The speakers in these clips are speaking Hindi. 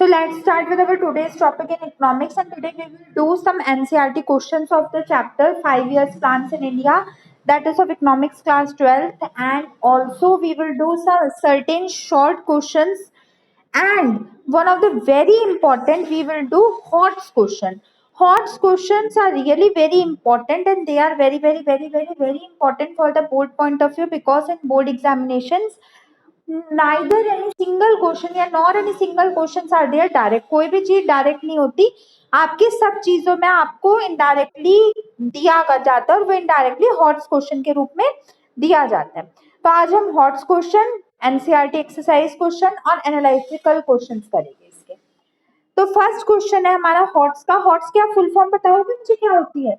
So let's start with our today's topic in economics, and today we will do some NCERT questions of the chapter 5 years plans in India, that is of economics class 12th, and also we will do some certain short questions, and one of the very important, we will do HOTS question. HOTS questions are really very important, and they are very important for the board point of view, because in board examinations neither any single question या nor any single questions are there direct. कोई भी चीज डायरेक्ट नहीं होती, आपके सब चीजों में आपको इनडायरेक्टली दिया जाता है, और वो इनडायरेक्टली हॉट्स क्वेश्चन के रूप में दिया जाता है. तो आज हम hots question, NCERT exercise question और एनालिटिकल क्वेश्चंस करेंगे इसके. तो फर्स्ट क्वेश्चन है हमारा हॉट्स का. हॉट्स क्या फुल फॉर्म बताओगे मुझे क्या होती है?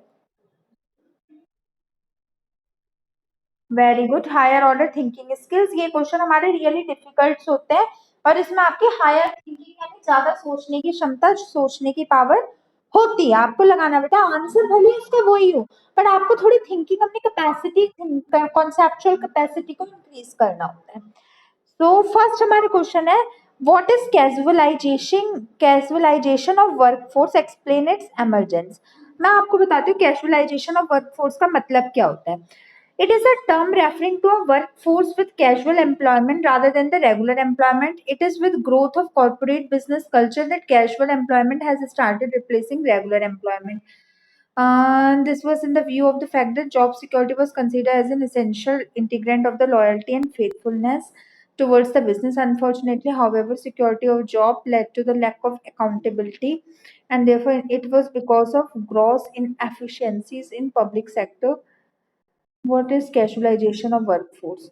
Very good, higher order thinking skills. ये क्वेश्चन हमारे रियली डिफिकल्ट होते हैं, और इसमें आपकी हायर थिंकिंग यानी ज्यादा सोचने की क्षमता, सोचने की पावर होती है. आपको लगाना बेटा, आंसर भले उसका वही हो, पर आपको थोड़ी थिंकिंग, अपनी कैपेसिटी, कॉन्सेप्चुअल कैपेसिटी को इंक्रीज करना होता है. तो फर्स्ट हमारे क्वेश्चन है, what is casualisation of workforce, explain it's emergence. मैं आपको बताती हूँ कैजुअलाइजेशन ऑफ वर्कफोर्स का मतलब क्या होता है. It is a term referring to a workforce with casual employment rather than the regular employment. It is with growth of corporate business culture that casual employment has started replacing regular employment. This was in the view of the fact that job security was considered as an essential integrant of the loyalty and faithfulness towards the business. Unfortunately, however, security of job led to the lack of accountability, and therefore it was because of gross inefficiencies in public sector. What is casualization of workforce?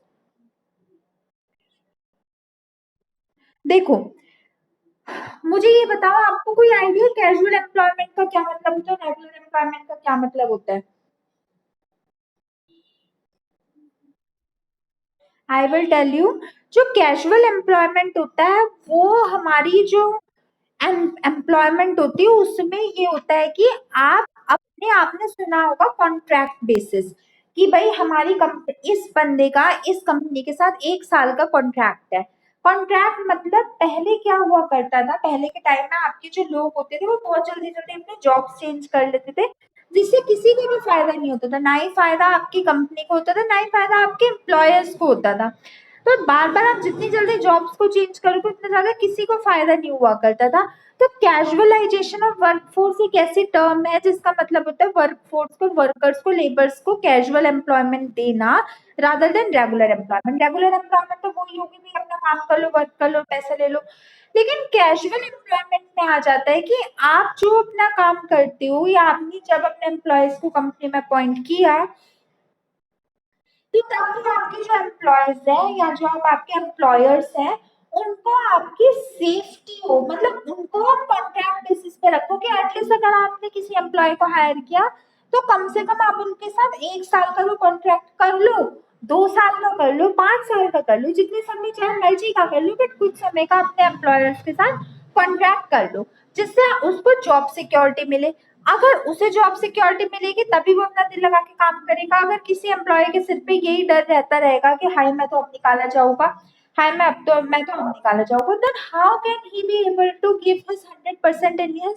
देखो, मुझे ये बताओ, आपको कोई आइडिया कैजुअल एम्प्लॉयमेंट का क्या मतलब होता है, रेगुलर एम्प्लॉयमेंट का क्या मतलब होता है? I will tell you. जो कैजुअल एम्प्लॉयमेंट होता है, वो हमारी जो एम्प्लॉयमेंट होती है, उसमें ये होता है कि आप अपने, आपने सुना होगा कॉन्ट्रैक्ट बेसिस, कि भाई हमारी कंपनी, इस बंदे का इस कंपनी के साथ 1 साल का कॉन्ट्रैक्ट है. कॉन्ट्रैक्ट मतलब पहले क्या हुआ करता था, पहले के टाइम में आपके जो लोग होते थे वो बहुत जल्दी जल्दी अपने जॉब चेंज कर लेते थे, जिससे किसी को भी फायदा नहीं होता था. ना ही फायदा आपकी कंपनी को होता था, ना ही फायदा आपके एम्प्लॉयर्स को होता था. तो बार बार आप जितनी जल्दी जॉब्स को चेंज करोगे, उतना ज्यादा किसी को फायदा नहीं हुआ करता था. तो कैजुअलाइजेशन ऑफ वर्कफोर्स एक ऐसी टर्म है जिसका मतलब होता है वर्कफोर्स को, वर्कर्स को, लेबर्स को कैजुअल एम्प्लॉयमेंट देना rather than regular employment. Regular employment तो वही होगी भाई, अपना काम कर लो, वर्क कर लो, पैसे ले लो. लेकिन कैजुअल एम्प्लॉयमेंट में आ जाता है कि आप जो अपना काम करते हो, या आपने जब अपने एम्प्लॉयज को कंपनी में अपॉइंट किया, तो तभी आपके जो एम्प्लॉयज हैं या जो आप आपके एम्प्लॉयर्स हैं, उनको आपकी सेफ्टी हो, मतलब उनको आप कॉन्ट्रैक्ट बेसिस पे रखो, कि एटलीस्ट अगर आपने किसी एम्प्लॉय को हायर किया, तो कम से कम आप उनके साथ 1 साल का वो कॉन्ट्रैक्ट कर लो, 2 साल का कर लो, 5 साल का कर लो, जितने समय चाहे मर्जी का कर लो, बट कुछ समय का अपने एम्प्लॉयर्स के साथ कॉन्ट्रैक्ट कर लो, जिससे उसको जॉब सिक्योरिटी मिले. अगर उसे जॉब सिक्योरिटी मिलेगी तभी वो अपना दिल लगा के काम करेगा. अगर किसी एम्प्लॉय के सिर पे यही डर रहता रहेगा कि हाय मैं तो अब निकाला जाऊंगा, हाय मैं तो अब निकाला जाऊंगा, then how can he be able to give his 100% in his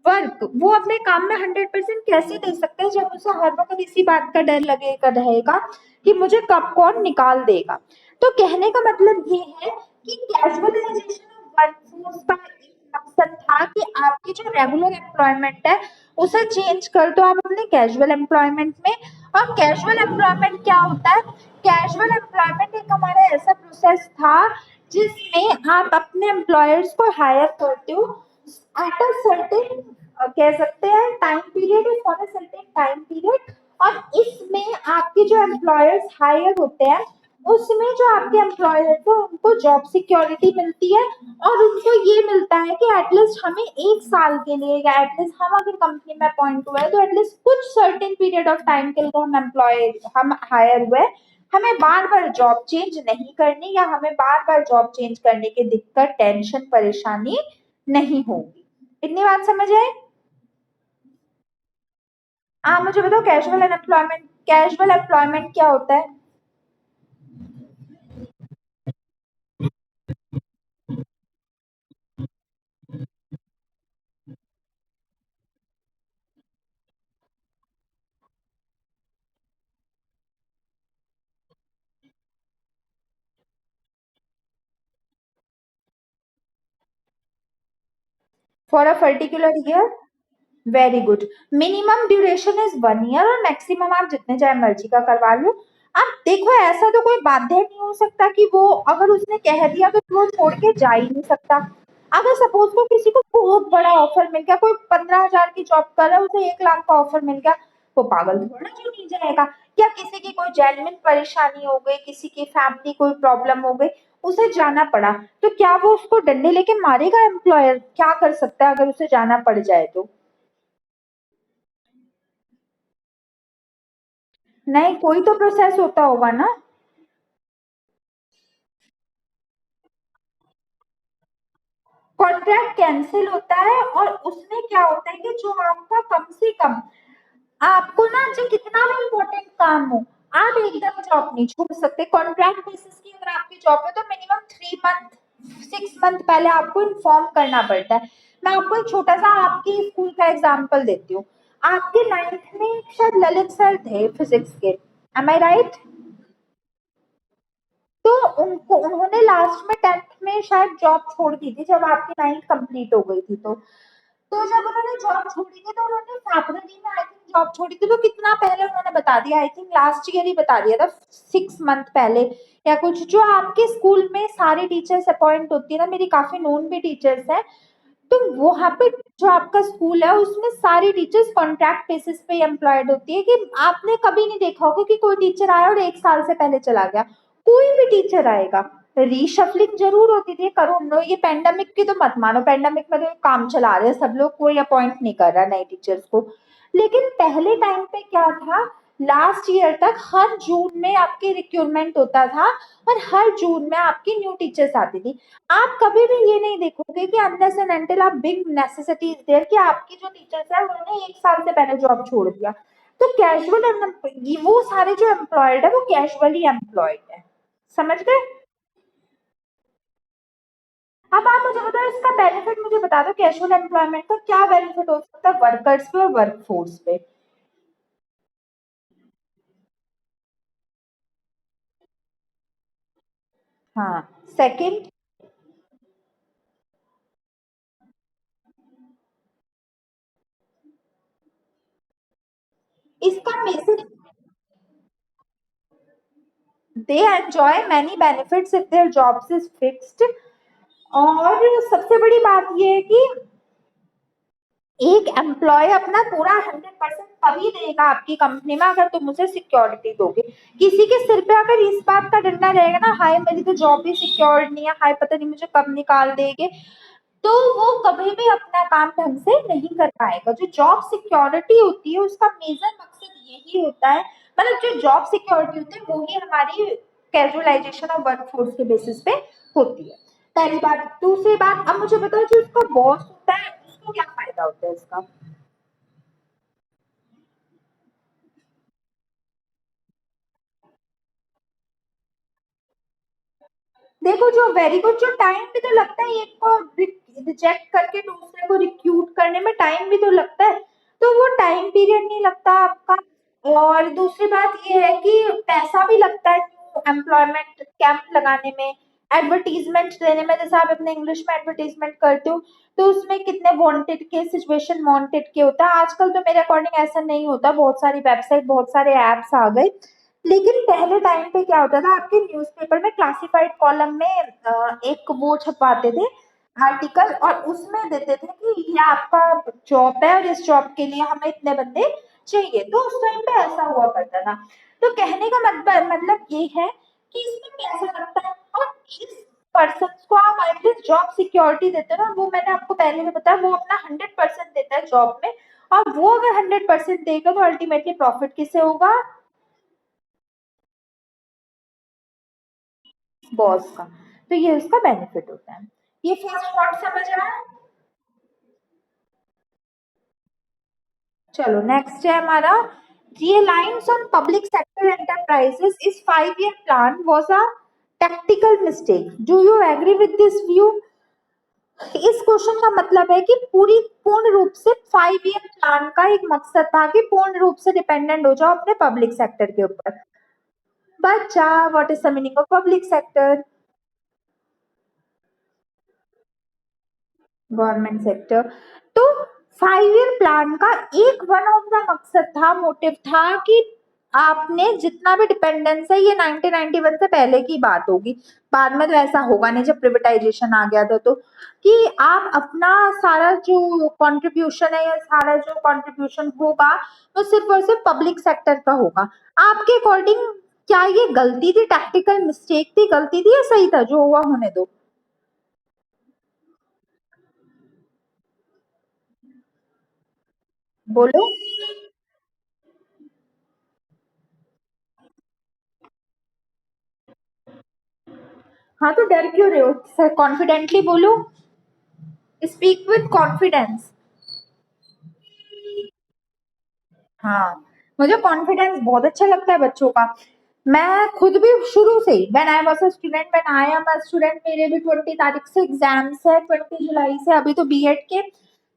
work. वो अपने काम में 100% कैसे दे सकते हैं जब उसे हर वक्त इसी बात का डर लगेगा रहेगा कि मुझे कब कौन निकाल देगा. तो कहने का मतलब ये है कि कैजुअलाइजेशन ऑफ वर्कफोर्स का एक मकसद था कि आपकी जो रेगुलर एम्प्लॉयमेंट है उसे चेंज कर दो आप अपने कैजुअल एम्प्लॉयमेंट में. और कैजुअल एम्प्लॉयमेंट क्या होता है? कैजुअल एम्प्लॉयमेंट एक हमारा ऐसा प्रोसेस था जिसमें आप अपने एम्प्लॉयर्स को हायर करते हो एट अ सर्टेन, कह सकते हैं time period, for a certain time period. और इसमें आपके जो एम्प्लॉयर्स हायर होते हैं, उसमें जो आपके एम्प्लॉयर को, उनको जॉब सिक्योरिटी मिलती है, और उनको ये मिलता है कि एटलीस्ट हमें 1 साल के लिए, या एटलीस्ट हम अगर कंपनी में अपॉइंट हुए तो एटलीस्ट कुछ सर्टेन पीरियड ऑफ टाइम के लिए हम हायर हुए, हमें बार बार जॉब चेंज नहीं करनी, या हमें बार बार जॉब चेंज करने की दिक्कत, टेंशन, परेशानी नहीं होगी. इतनी बात समझ आए? आप मुझे बताओ कैजुअल एम्प्लॉयमेंट क्या होता है? For a particular year. Very good. Minimum duration is 1 year और मैक्सिमम आप जितने चाहे मर्जी का करवा लो। अब देखो ऐसा तो कोई बाध्य नहीं हो सकता कि वो अगर उसने कह दिया तो वो छोड़ के जा ही नहीं सकता। अगर सपोज को किसी को बहुत बड़ा ऑफर मिल गया, कोई 15,000 की जॉब कर रहा है, उसे 1 लाख का ऑफर मिल गया, वो पागल थोड़ा क्यों नहीं जाएगा। या किसी की कोई जेन्युइन परेशानी हो गई, किसी की फैमिली कोई प्रॉब्लम हो गई, उसे जाना पड़ा, तो क्या वो उसको डंडे लेके मारेगा? एम्प्लॉयर क्या कर सकता है अगर उसे जाना पड़ जाए तो? नहीं, कोई तो प्रोसेस होता होगा ना। कॉन्ट्रैक्ट कैंसिल होता है और उसमें क्या होता है कि जो आपका कम से कम आपको ना जो कितना भी इम्पोर्टेंट काम हो, आप एकदम जॉब नहीं छोड़ सकते। कॉन्ट्रैक्ट बेसिस की अगर आपकी जॉब है तो मिनिमम 3 मंथ 6 मंथ पहले आपको इन्फॉर्म करना पड़ता है। मैं आपको एक छोटा सा आपकी स्कूल का एग्जाम्पल देती हूँ। आपके 9th में शायद ललित सर थे फिजिक्स के, एम आई राइट? तो उनको उन्होंने लास्ट में 10th में शायद जॉब छोड़ दी थी जब आपकी 9th कंप्लीट हो गई थी। तो जब उन्होंने जॉब छोड़ी थी तो उन्होंने फैब्रिक में आई थिंक जॉब छोड़ी थी, तो कितना पहले उन्होंने बता दिया, आई थिंक लास्ट ईयर ही बता दिया था, 6 मंथ पहले या कुछ। जो आपके स्कूल में सारी टीचर्स अपॉइंट होती है ना, मेरी काफी नोन भी टीचर्स हैं, तो वहाँ पे जो आपका स्कूल है उसमें सारी टीचर्स कॉन्ट्रैक्ट बेसिस पे एम्प्लॉयड होती है। कि आपने कभी नहीं देखा होगा कि कोई टीचर आया और 1 साल से पहले चला गया। कोई भी टीचर आएगा, रीशफलिंग जरूर होती थी, करो नो, ये पेंडेमिक की तो मत मानो, पेंडेमिक में तो काम चला रहे हैं सब लोग, कोई अपॉइंट नहीं कर रहा नए टीचर्स को। लेकिन पहले टाइम पे क्या था, लास्ट ईयर तक हर जून में आपकी रिक्रूटमेंट होता था और हर जून में आपकी न्यू टीचर्स आती थी। आप कभी भी ये नहीं देखोगे कि अनलेस एंड अनटिल आप बिग नेसेसिटी इज देयर कि आपकी जो टीचर्स है उन्होंने 1 साल से पहले जॉब छोड़ दिया। तो कैजुअल, वो सारे जो एम्प्लॉयड है वो कैजुअली एम्प्लॉयड है। समझ गए? अब आप मुझे बताओ इसका बेनिफिट मुझे बता दो, कैजुअल एम्प्लॉयमेंट का क्या बेनिफिट हो सकता है वर्कर्स पे और वर्कफोर्स पे? हाँ। सेकंड, इसका basic, they enjoy many benefits if their jobs is fixed. और सबसे बड़ी बात ये है कि एक एम्प्लॉय अपना पूरा 100% तभी देगा आपकी कंपनी में अगर तुम उसे सिक्योरिटी दोगे। किसी के सिर पे अगर इस बात का डंडा रहेगा ना, हाय मेरी तो जॉब भी सिक्योर नहीं है, हाय पता नहीं मुझे कब निकाल देंगे, तो वो कभी भी अपना काम ढंग से नहीं कर पाएगा। जो जॉब सिक्योरिटी होती है उसका मेजर मकसद यही होता है, मतलब जो जॉब सिक्योरिटी होती है वो ही हमारी कैजुअलाइजेशन ऑफ वर्कफोर्स के बेसिस पे होती है। पहली बात। दूसरी बात, अब मुझे बताओ जो उसका बॉस होता है उसको क्या फायदा होता है इसका? देखो जो वेरी गुड, जो टाइम भी तो लगता है एक को रिजेक्ट करके दूसरे को रिक्रूट करने में, टाइम भी तो लगता है, तो वो टाइम पीरियड नहीं लगता आपका। और दूसरी बात ये है कि पैसा भी लगता है एम्प्लॉयमेंट कैंप लगाने में, एडवर्टीजमेंट देने में। जैसे आप अपने इंग्लिश में एडवर्टीजमेंट करते हो तो उसमें कितने वांटेड के, सिचुएशन वांटेड के होता है। आजकल तो मेरे अकॉर्डिंग ऐसा नहीं होता, बहुत सारी वेबसाइट बहुत सारे एप्स आ गए। लेकिन पहले टाइम पे क्या होता था, आपके न्यूज़पेपर में क्लासिफाइड कॉलम में एक वो छपवाते थे आर्टिकल, और उसमें देते थे कि ये आपका जॉब है और इस जॉब के लिए हमें इतने बंदे चाहिए। तो उस टाइम पे ऐसा हुआ करता था। तो कहने का मतलब ये है कि इसमें पैसा लगता है, और जिस पर्सन को आप एटलीस्ट जॉब सिक्योरिटी देते हो ना, वो मैंने आपको पहले भी बताया, वो अपना 100% देता है जॉब में। और वो अगर 100% देगा तो अल्टीमेटली प्रॉफिट किसे होगा? बॉस का। तो ये उसका बेनिफिट होता है। ये फर्स्ट पार्ट समझ आया? चलो नेक्स्ट है हमारा, reliance on public sector enterprises is 5 year plan was a tactical mistake. Do you agree with this view? इस क्वेश्चन का मतलब है कि पूर्ण रूप से 5 ईयर प्लान का एक मकसद था कि पूर्ण रूप से डिपेंडेंट हो जाओ अपने पब्लिक सेक्टर के ऊपर। बच्चा, what is the meaning of public sector? Government sector. तो 5 ईयर प्लान का एक वन ऑफ द मकसद था, मोटिव था कि आपने जितना भी डिपेंडेंस है, ये 1991 से पहले की बात होगी, बाद में तो ऐसा होगा नहीं जब प्रिवेटाइजेशन आ गया था, तो कि आप अपना सारा जो कंट्रीब्यूशन है या सारा जो कंट्रीब्यूशन होगा वो सिर्फ और सिर्फ पब्लिक सेक्टर का होगा। आपके अकॉर्डिंग क्या ये गलती थी, टैक्टिकल मिस्टेक थी, गलती थी, या सही था? जो हुआ होने दो। बोलो। हाँ, तो डर क्यों रहे हो सर? कॉन्फिडेंटली बोलो, स्पीक विथ कॉन्फिडेंस। हाँ, मुझे कॉन्फिडेंस बहुत अच्छा लगता है बच्चों का। मैं खुद भी शुरू से ही, when I was a student, when I am a student, मेरे भी 20 तारीख से एग्जाम्स है, 20 जुलाई से, अभी तो बीएड के,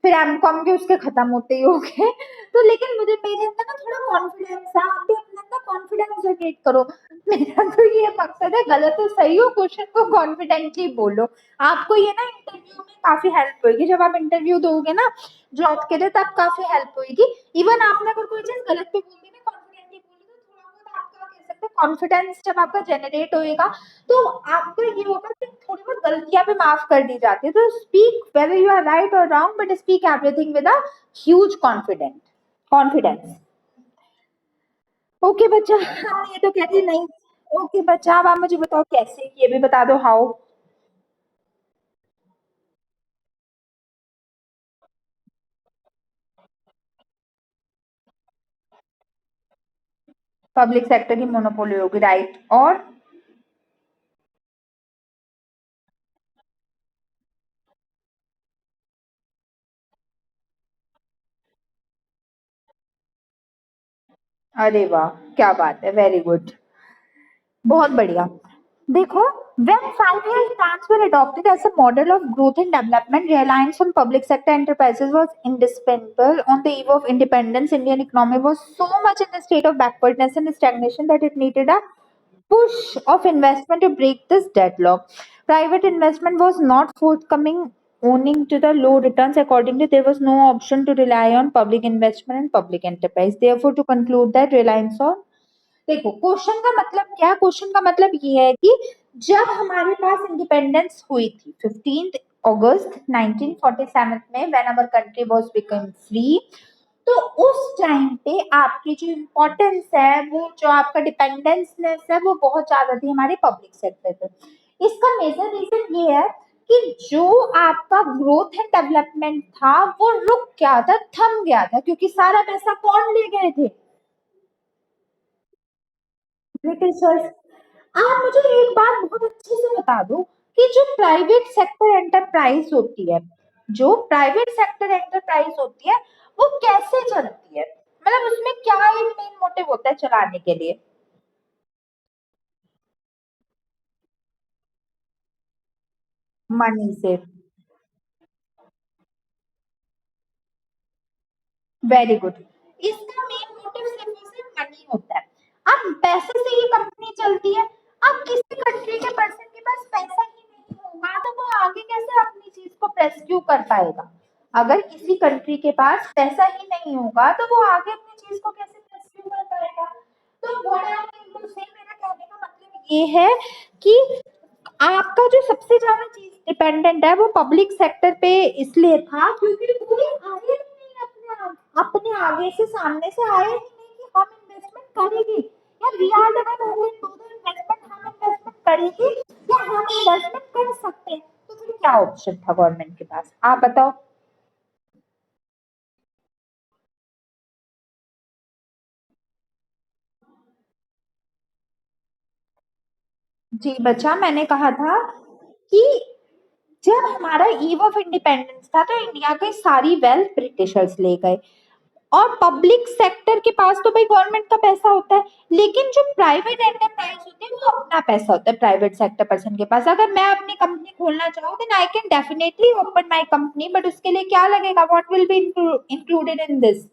फिर एमकॉम के उसके खत्म होते ही हो गए। तो लेकिन मुझे, मेरे अंदर ना थोड़ा कॉन्फिडेंस है, आप भी अपने अंदर कॉन्फिडेंस जनरेट करो। मेरा तो ये मकसद है, गलत हो सही हो, क्वेश्चन को कॉन्फिडेंटली बोलो। आपको ये ना इंटरव्यू में काफी हेल्प होगी, जब आप इंटरव्यू दोगे ना जॉब के लिए, तब काफी हेल्प होगी। इवन आपने अगर कोई चीज गलत भी बोल दी ना, कॉन्फिडेंटली बोली, तो थोड़ा बहुत आपका कह सकते हैं कॉन्फिडेंस जब आपका जनरेट होएगा, तो आपको ये होगा कि थोड़ी बहुत गलतियां भी माफ कर दी जाती है। तो speak whether you are right और wrong, but speak everything with a huge confidence. Okay बच्चा, हम ये तो कहते नहीं। ओके बच्चा, अब आप मुझे बताओ कैसे, ये भी बता दो हाउ। पब्लिक सेक्टर की मोनोपोली होगी, राइट, और अरे वाह, क्या बात है, वेरी गुड, बहुत बढ़िया। देखो, when 5 year plans were adopted as a model of growth and development, reliance on public sector enterprises was indispensable. On the eve of independence, Indian economy was so much in a state of backwardness and stagnation that it needed a push of investment to break this deadlock. Private investment was not forthcoming owing to the low returns. Accordingly, there was no option to rely on public investment and public enterprise. Therefore, to conclude that reliance on, देखो क्वेश्चन का मतलब क्या है? क्वेश्चन का मतलब ये है कि जब हमारे पास इंडिपेंडेंस हुई थी 15 अगस्त 1947 में, when our country was become free, तो उस टाइम पे आपकी जो इम्पोर्टेंस है, वो जो आपका डिपेंडेंसनेस है, वो बहुत ज्यादा थी हमारे पब्लिक सेक्टर पे। इसका मेजर रीजन ये है कि जो आपका ग्रोथ एंड डेवलपमेंट था वो रुक गया था, थम गया था, क्योंकि सारा पैसा कौन ले गए थे? ब्रिटिशर्स। आप मुझे एक बात बहुत अच्छे से बता दो कि जो प्राइवेट सेक्टर एंटरप्राइज होती है, जो प्राइवेट सेक्टर एंटरप्राइज होती है, वो कैसे चलती है? मतलब उसमें क्या एक मेन मोटिव होता है चलाने के लिए? मनी से। Very good. इसका मेन मोटिव सिर्फ और सिर्फ मनी होता है। अब पैसे से ये कंपनी चलती है। अब किसी कंट्री के पर्सन के पास पैसा ही नहीं होगा तो वो आगे कैसे अपनी चीज को प्रेस्क्यू कर पाएगा? अगर किसी कंट्री के पास पैसा ही नहीं होगा तो वो आगे अपनी चीज को कैसे प्रेस्क्यू कर पाएगा? तो व्हाट आई मीन टू से, मेरा कहने का मतलब ये है कि आपका जो सबसे ज्यादा चीज डिपेंडेंट है वो पब्लिक सेक्टर पे इसलिए था क्योंकि कोई आए ही नहीं, अपने आगे से, सामने से आए ही नहीं कि हम इन्वेस्टमेंट करेंगे, या we are the one who will do the investment, हम इन्वेस्टमेंट करेंगे या हम इन्वेस्टमेंट कर सकते हैं। तो फिर क्या ऑप्शन था गवर्नमेंट के पास, आप बताओ। जी बच्चा, मैंने कहा था कि जब हमारा ईव ऑफ इंडिपेंडेंस था तो इंडिया की सारी वेल्थ ब्रिटिशर्स ले गए, और पब्लिक सेक्टर के पास तो भाई गवर्नमेंट का पैसा होता है, लेकिन जो प्राइवेट एंटरप्राइज होती है वो अपना पैसा होता है प्राइवेट सेक्टर पर्सन के पास। अगर मैं अपनी कंपनी खोलना चाहूँ then I can definitely open my company, but उसके लिए क्या लगेगा? What will be included in this?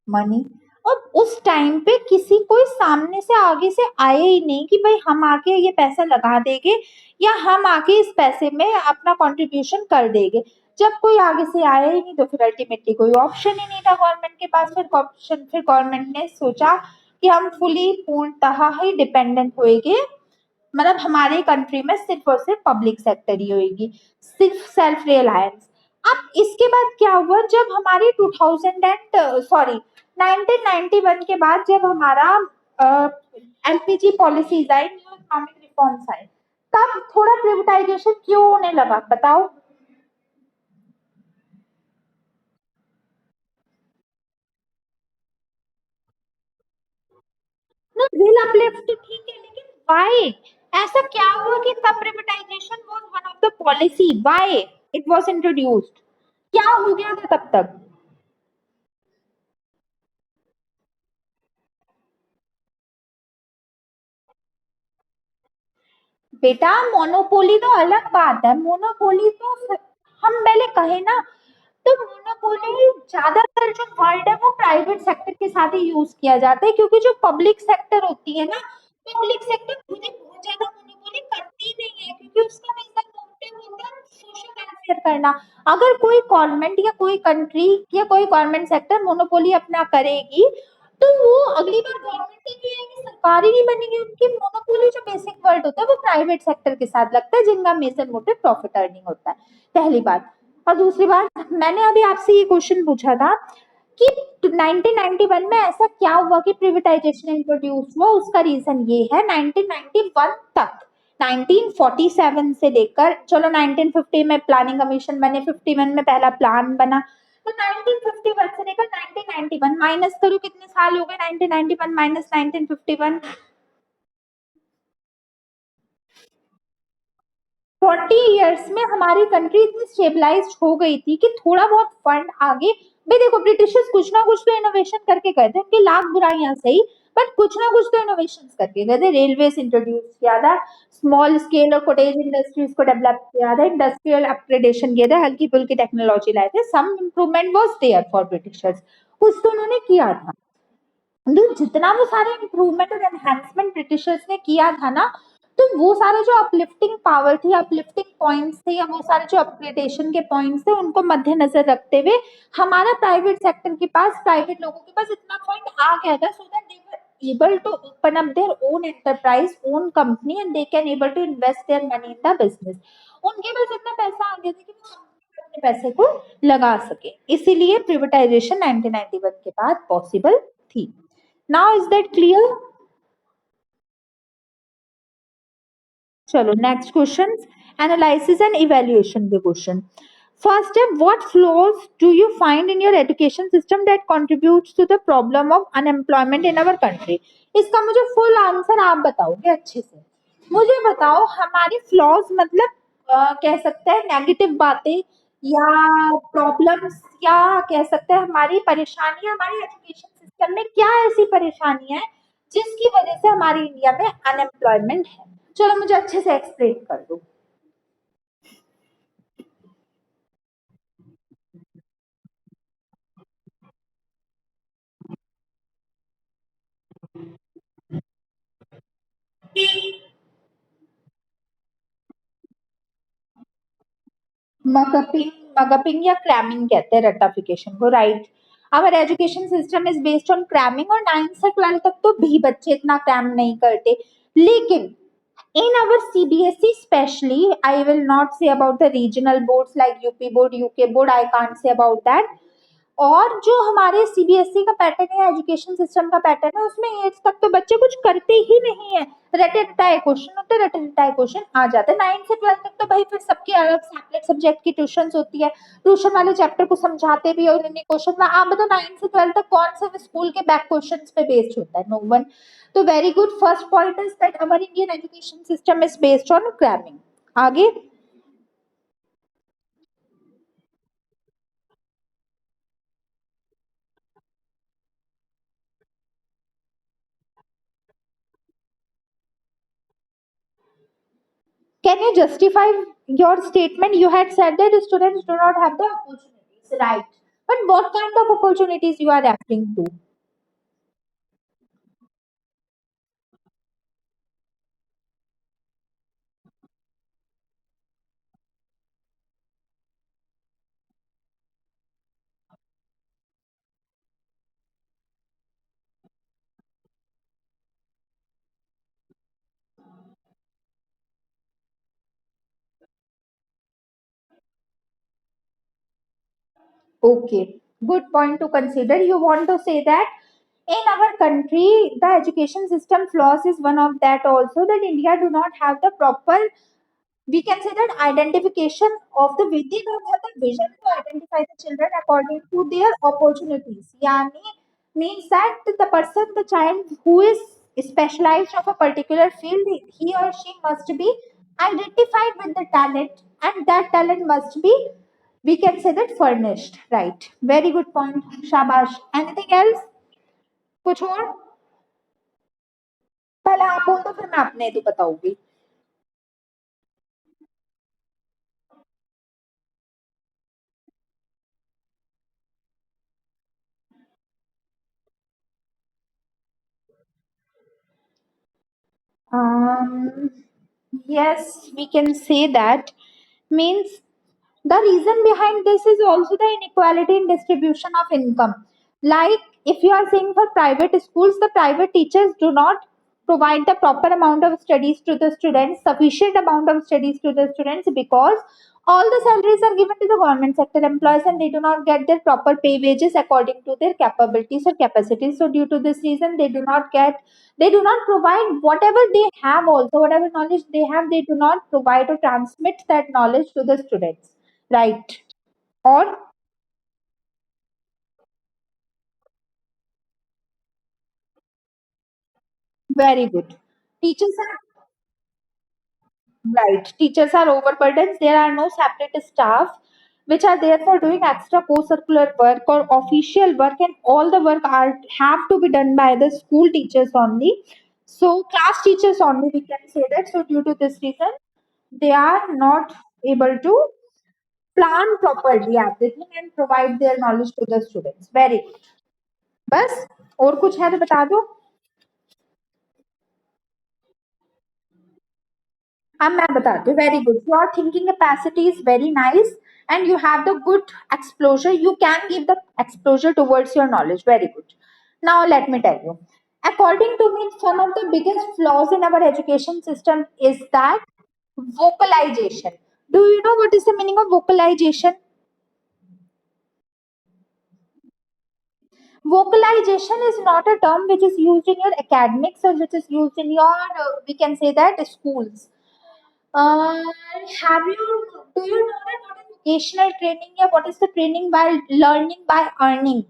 Money. और उस टाइम पे किसी कोई सामने से आगे से आए ही नहीं कि भाई हम आके ये पैसा लगा देंगे या हम आके इस पैसे में अपना कंट्रीब्यूशन कर देंगे। जब कोई आगे से आया ही नहीं तो फिर अल्टीमेटली कोई ऑप्शन ही नहीं था गवर्नमेंट के पास। फिर गवर्नमेंट ने सोचा कि हम फुली पूर्णतः ही डिपेंडेंट होएंगे, मतलब हमारे कंट्री में सिर्फ और सिर्फ पब्लिक सेक्टर ही होगी, सिर्फ सेल्फ रिलायंस। अब इसके बाद क्या हुआ, जब हमारी 2000 एंड सॉरी 1991 के बाद जब हमारा एलपीजी पॉलिसीज आई, न्यू इकोनॉमिक रिफॉर्म्स आए, तब थोड़ा प्रिवेटाइजेशन क्यों होने लगा बताओ। ना विल अपलिफ्ट ठीक है, लेकिन व्हाई, ऐसा क्या हुआ कि तब privatisation was one of the policy, why it was introduced, क्या हो गया था तब तक। बेटा मोनोपोली तो अलग बात है, मोनोपोली तो हम पहले कहे ना, तो मोनोपोली ज्यादातर जो वर्ड है वो प्राइवेट सेक्टर के साथ ही यूज किया जाता है, क्योंकि जो पब्लिक सेक्टर होती है ना, पब्लिक सेक्टर खुद ही बहुत ज्यादा मोनोपोली करती नहीं है, क्योंकि उसका मेजर मोटिव होता है सोशल वेलफेयर करना। अगर कोई गवर्नमेंट या कोई कंट्री या कोई गवर्नमेंट सेक्टर मोनोपोली अपना करेगी, तो वो अगली बार गवर्नमेंट ही नहीं आएगी, सरकार ही नहीं बनेगी, उनकी मोनोपोली जो बेसिक वर्ड होता है वो प्राइवेट सेक्टर के साथ लगता है, जिनका मेजर मोटिव प्रॉफिट अर्निंग होता है, पहली बात। और दूसरी बात, मैंने अभी आपसे ये क्वेश्चन पूछा था कि 1991 में ऐसा क्या हुआ कि प्रिवेटाइजेशन इंट्रोड्यूस हुआ, उसका रीजन ये है 1991 तक, 1947 से लेकर चलो 1950 में प्लानिंग कमीशन बने, 51 में पहला प्लान बना, तो 1951 से लेकर 1991 माइनस करो कितने साल हो गए, 1991 माइनस 1951, 40 इयर्स में हमारी कंट्री इतनी स्टेबलाइज हो गई थी कि थोड़ा बहुत फंड आगे भी, देखो ब्रिटिशर्स कुछ ना कुछ तो इनोवेशन करके गए थे, उनकी लाख बुराइयां सही, बट कुछ ना कुछ तो इनोवेशन करके गए थे, रेलवे इंट्रोड्यूस किया था, स्मॉल स्केल और कोटेज इंडस्ट्रीज को डेवलप किया था, इंडस्ट्रियल अपग्रेडेशन किया था, हल्की फुल्की टेक्नोलॉजी लाए थे, some improvement was there for britishers, कुछ तो उन्होंने किया था। तो जितना वो सारे इम्प्रूवमेंट और एनहांसमेंट ब्रिटिशर्स ने किया था ना, तो वो सारे जो अपलिफ्टिंग पावर थी, अपलिफ्टिंग पॉइंट्स थे, या वो सारे जो अपग्रेडेशन के पॉइंट्स थे, उनको मद्देनजर रखते हुए हमारा प्राइवेट सेक्टर के पास, प्राइवेट लोगों के पास इतना फंड आ गया था, so that they were able to open up their own enterprise, own company, and they can able to invest their money in the business। उनके पास इतना पैसा आ गया था कि वो अपने पैसे को लगा सके, इसीलिए प्रिवेटाइजेशन 1991 के बाद पॉसिबल थी। Now is that clear? चलो next questions, analysis and evaluation के question। First step, what flaws do you find in your education system that contributes to the problem of unemployment in our country? इसका मुझे full answer आप बताओगे अच्छे से, मुझे बताओ हमारी flaws मतलब कह सकते हैं नेगेटिव बातें या प्रॉब्लम्स, या कह सकते हैं हमारी परेशानियां, हमारी एजुकेशन सिस्टम में क्या ऐसी परेशानियां हैं जिसकी वजह से हमारी इंडिया में अनएम्प्लॉयमेंट है। चलो मुझे अच्छे से एक्सप्लेन कर दो। मगपिंग, मगपिंग या क्रैमिंग कहते हैं रट्टाफिकेशन को, right. Our education system is based on cramming, और 9 से 12 तक तो भी बच्चे इतना क्रैम नहीं करते, लेकिन in our CBSE especially, I will not say about the regional boards like UP board, UK board, I can't say about that। और जो हमारे सीबीएसई का पैटर्न है, एजुकेशन सिस्टम का पैटर्न है, उसमें एट्थ तक तो बच्चे कुछ करते ही नहीं है, रटे रटाए क्वेश्चन होते हैं, रटे रटाए क्वेश्चन आ जाते हैं। 9 से 12 तक तो भाई फिर सबके अलग सेपरेट सब्जेक्ट की ट्यूशन होती है, ट्यूशन वाले चैप्टर को समझाते भी और उन्हीं क्वेश्चन में। आप बताओ 9 से 12 तक कौन से स्कूल के बैक क्वेश्चन पे बेस्ड होता है, नो वन। तो very good, first point is that our Indian education system is based on cramming. आगे, can you justify your statement? You had said that students do not have the opportunities, right? But what kind of opportunities you are referring to? Okay, good point to consider. You want to say that in our country, the education system flaws is one of that also, that India do not have the proper, we can say that, identification of the, they don't have the vision to identify the children according to their opportunities. Yani means that the person, the child who is specialized of a particular field, he or she must be identified with the talent, and that talent must be, we can say that, furnished. Right? Very good point. Shabash. Anything else? कुछ और? पहले आप बोल दो, फिर मैं अपने तो बताऊंगी. Um, yes, we can say that. Means the reason behind this is also the inequality in distribution of income. Like if you are saying for private schools, the private teachers do not provide the proper amount of studies to the students, sufficient amount of studies to the students, because all the salaries are given to the government sector employees and they do not get their proper pay wages according to their capabilities or capacities. So due to this reason, they do not provide whatever they have, also whatever knowledge they have, they do not provide or transmit that knowledge to the students. Right? Or very good. Teachers are right. Teachers are overburdened. There are no separate staff which are there for doing extra co-curricular work or official work, and all the work are have to be done by the school teachers only. So class teachers only, we can say that. So due to this reason, they are not able to plan properly everything and provide their knowledge to the students. Very good. बस और कुछ है तो बता दो. मैं बताती हूँ. Very good. Your thinking capacity is very nice and you have the good एक्सप्लोजर. You can give the एक्सप्लोजर towards your knowledge. Very good. Now let me tell you. According to me, one of the biggest flaws in our education system is that vocalization. Do you know what is the meaning of vocalization? Vocalization is not a term which is used in your academics or which is used in your, we can say that, schools. Uh, have you Do you know that what is vocational training, or what is the training by learning by earning?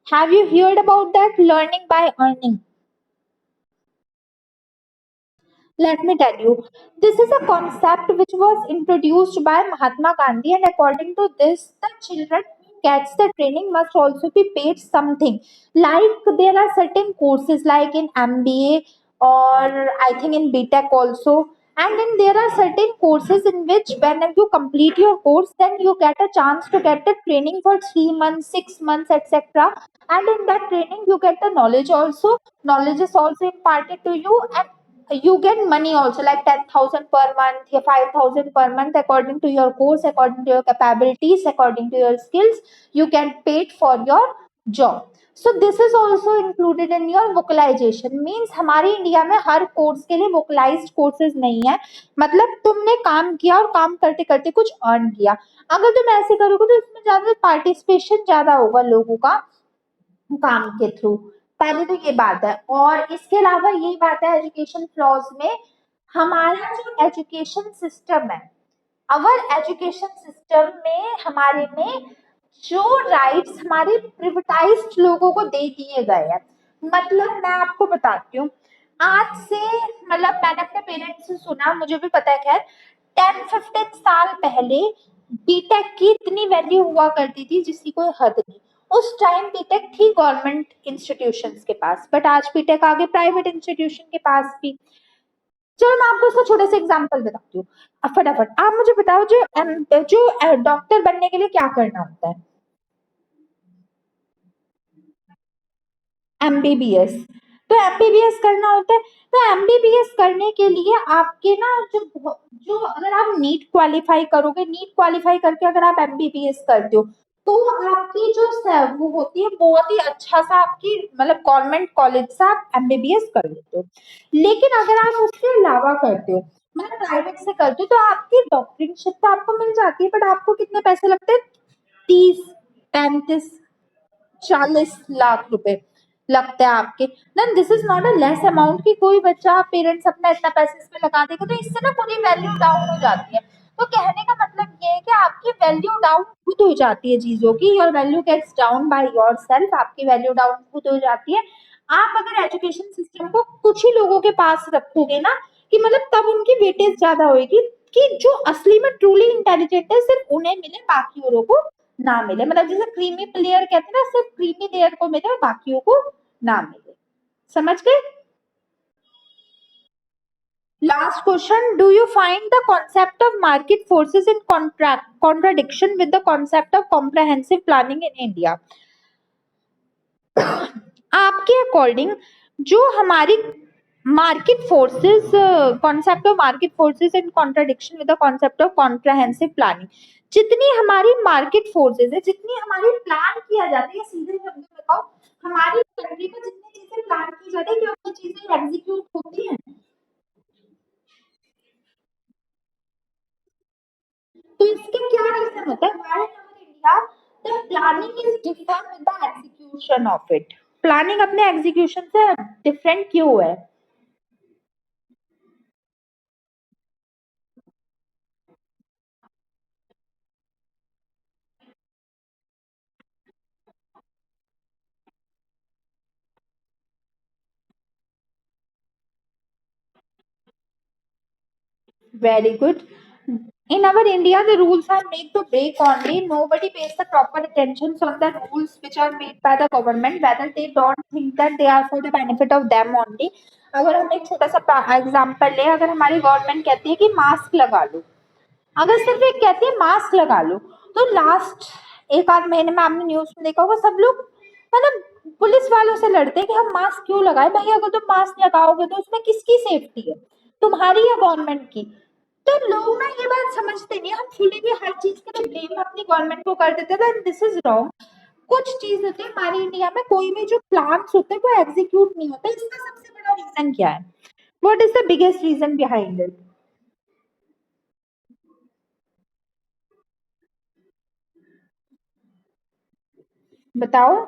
Have you heard about that learning by earning? Let me tell you, this is a concept which was introduced by Mahatma Gandhi, and according to this, the children who gets the training must also be paid something. Like there are certain courses like in MBA, or I think in BTech also, and then there are certain courses in which when you complete your course, then you get a chance to get the training for 3 months, 6 months, etc. And in that training, you get the knowledge also. Knowledge is also imparted to you, and you get money also, like 10,000 per month या 5,000 per month, according to your course, according to your capabilities, according to your skills. You get paid for your job. So this is also included in your vocalization. Means हमारे इंडिया में हर कोर्स के लिए vocalized courses नहीं है. मतलब तुमने काम किया और काम करते करते कुछ अर्न किया. अगर तुम ऐसे करोगे तो इसमें ज्यादा पार्टिसिपेशन ज्यादा होगा लोगों का काम के थ्रू. पहले तो ये बात है. और इसके अलावा यही बात है एजुकेशन फ्लॉज में, हमारा जो एजुकेशन सिस्टम है, अवर एजुकेशन सिस्टम में हमारे में जो राइट्स हमारे प्रिविटाइज्ड लोगों को दे दिए गए हैं. मतलब मैं आपको बताती हूँ. आज से, मतलब मैंने अपने पेरेंट्स से सुना, मुझे भी पता है, खैर 10-15 साल पहले बीटेक की इतनी वैल्यू हुआ करती थी जिसकी कोई हद नहीं. उस टाइम बीटेक थी गवर्नमेंट इंस्टीट्यूशंस के पास, बट आज बीटेक आगे प्राइवेट इंस्टीट्यूशन के पास भी. चलो मैं आपको इसका छोटा सा एग्जांपल बताती हूँ. अब फटाफट आप मुझे बताओ, जो डॉक्टर बनने के लिए क्या करना होता है? एमबीबीएस. तो एमबीबीएस करना होता है. तो एमबीबीएस करने के लिए आपके ना, जो अगर आप नीट क्वालिफाई करोगे, नीट क्वालिफाई करके अगर आप एमबीबीएस करते हो, तो आपकी जो वो होती है, बहुत ही अच्छा सा आपकी, मतलब गवर्नमेंट कॉलेज से आप एमबीबीएस कर लेते हो. लेकिन अगर आप उसके अलावा करते हो, मतलब प्राइवेट से करते हो, तो आपकी डॉक्टरशिप तो आपको मिल जाती है, बट आपको कितने पैसे लगते हैं? 30 35-40 लाख रुपए लगते हैं आपके। Then this is not a less amount कि कोई बच्चा पेरेंट्स अपना इतना पैसे इसमें लगा देगा, तो इससे ना पूरी वैल्यू डाउन हो जाती है। तो कहने का मतलब ये है कि आपकी वैल्यू डाउन खुद हो जाती है चीजों की, your value gets down by yourself, आपकी वैल्यू डाउन खुद हो जाती है। आप अगर एजुकेशन सिस्टम को कुछ ही लोगों के पास रखोगे ना, कि मतलब तब उनकी वेटेज ज्यादा होगी, कि जो असली में ट्रूली इंटेलिजेंट है सिर्फ उन्हें मिले, बाकी औरों को ना मिले। मतलब जैसे क्रीमी प्लेयर कहते हैं ना, सिर्फ क्रीमी लेयर को मिले और बाकियों को ना मिले। समझ गए? Last question, do you find the concept of market forces in contradiction with the concept of comprehensive planning in India? आपके अकॉर्डिंग जो हमारी market forces, concept of market forces in contradiction with the concept of comprehensive planning, जितनी हमारी मार्केट फोर्सेस है, जितनी हमारी प्लान किया जाती है, सीधे शब्दों में बताओ, हमारी कंट्री में जितनी चीजें प्लान की जाती है, क्या वो चीजें एग्जीक्यूट होती हैं? तो इसके क्या रीजन होता है? Why in India the planning is different with the execution of it? Planning अपने एग्जीक्यूशन से डिफरेंट क्यों है? Very good. In our India, the rules are made to break only. Nobody pays the proper attention on the rules which are made by the government, whether they don't think that they are for the benefit of them only. अगर हम एक छोटा सा एग्जाम्पल ले, अगर हमारी गवर्नमेंट कहती है कि मास्क लगा लो, अगर सिर्फ एक कहती है मास्क लगा लो, तो लास्ट एक आध महीने में आपने न्यूज में देखा होगा, सब लोग मतलब पुलिस वालों से लड़ते हैं कि हम मास्क क्यों लगाए। भाई अगर तुम मास्क लगाओगे तो उसमें किसकी सेफ्टी है, तुम्हारी या गवर्नमेंट की? तो लोग ना ये बात समझते नहीं, हम फुली भी हर चीज के लिए ब्लेम अपनी गवर्नमेंट को कर देते हैं, दिस इज रॉन्ग। कुछ चीज होती है हमारी इंडिया में, कोई भी जो प्लान्स होते हैं वो एग्जीक्यूट नहीं होते, इसका सबसे बड़ा रीजन क्या है? What is the biggest reason behind it? बताओ।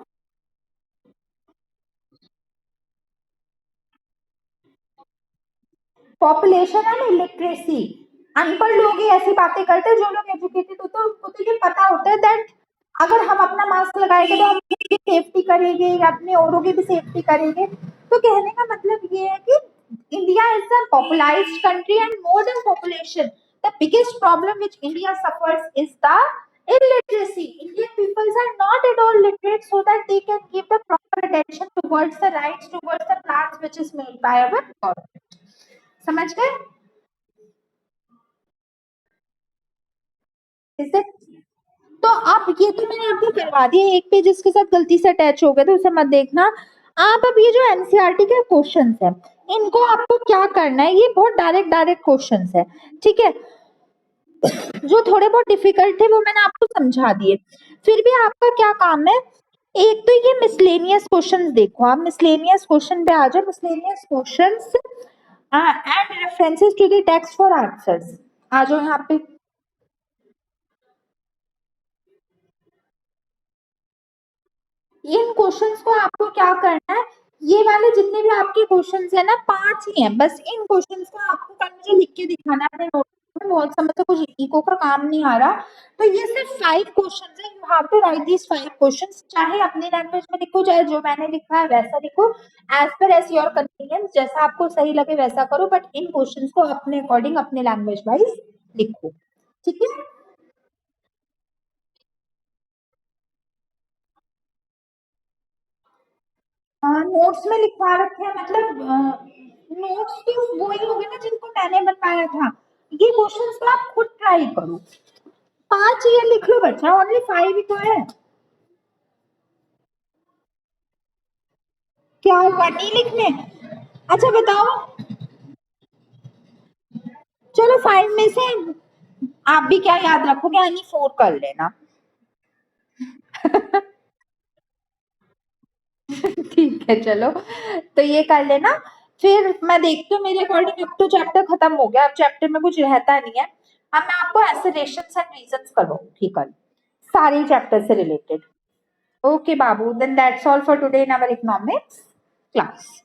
Population and illiteracy. अनपढ़ लोग ही ऐसी बातें करते हैं, जो लोग एजुकेटेड होते हैं उनको तो ये पता होता है दैट अगर हम अपना मास्क लगाएंगे तो हम खुद की सेफ्टी करेंगे या अपने औरों की भी सेफ्टी करेंगे। तो कहने का मतलब ये है कि India is a populised country and more than population the biggest problem which India suffers is the illiteracy. Indian peoples are not at all literate so that they can give the proper attention towards the rights, towards the plans which is made by our government. समझ गए? इसे तो आप ये तो मैंने आपको करवा दिया, एक पेज इसके साथ गलती से अटैच हो गया तो उसे मत देखना। आप अब ये जो एनसीईआरटी के क्वेश्चंस है, इनको आपको क्या करना है, ये बहुत डायरेक्ट डायरेक्ट क्वेश्चंस है, ठीक है? जो थोड़े बहुत डिफिकल्ट थे वो मैंने आपको समझा दिए। फिर भी आपका क्या काम है, एक तो ये मिसलेनियस क्वेश्चंस देखो, आप मिसलेनियस क्वेश्चन पे आ जाओ। Miscellaneous questions and references to the text for answers, आ जाओ यहाँ पे। इन क्वेश्चंस को आपको क्या करना है, ये वाले जितने भी आपके क्वेश्चंस है ना, 5 ही हैं बस, इन क्वेश्चंस को आपको कल मुझे लिख के दिखाना है अपने नोट में। बहुत समय से कुछ इको का काम नहीं आ रहा, तो ये सिर्फ 5 क्वेश्चंस है, you have to write these 5 questions, चाहे अपनी लैंग्वेज में लिखो, चाहे जो मैंने लिखा है वैसा लिखो, as per as your convenience, जैसा आपको सही लगे वैसा करो, बट इन क्वेश्चंस को अपने अकॉर्डिंग अपने लैंग्वेज वाइज लिखो, ठीक है? हाँ, नोट्स में लिखवा रखे हैं, मतलब नोट्स तो वही हो गए ना जिनको मैंने बताया था। ये क्वेश्चंस तो आप खुद ट्राई करो, 5 ये लिख लो बच्चा, ओनली 5 ही तो है। क्या हुआ, नहीं लिखने? अच्छा बताओ, चलो 5 में से आप भी क्या याद रखोगे, यानी 4 कर लेना। ठीक है चलो, तो ये कर लेना। फिर मैं देखती हूँ, मेरे अकॉर्डिंग अब तो चैप्टर खत्म हो गया, अब चैप्टर में कुछ रहता नहीं है। अब मैं आपको एसरेशंस एंड रीजंस करवाऊंगी कल, सारे चैप्टर से related. Okay, Babu, then that's all for today in our economics class.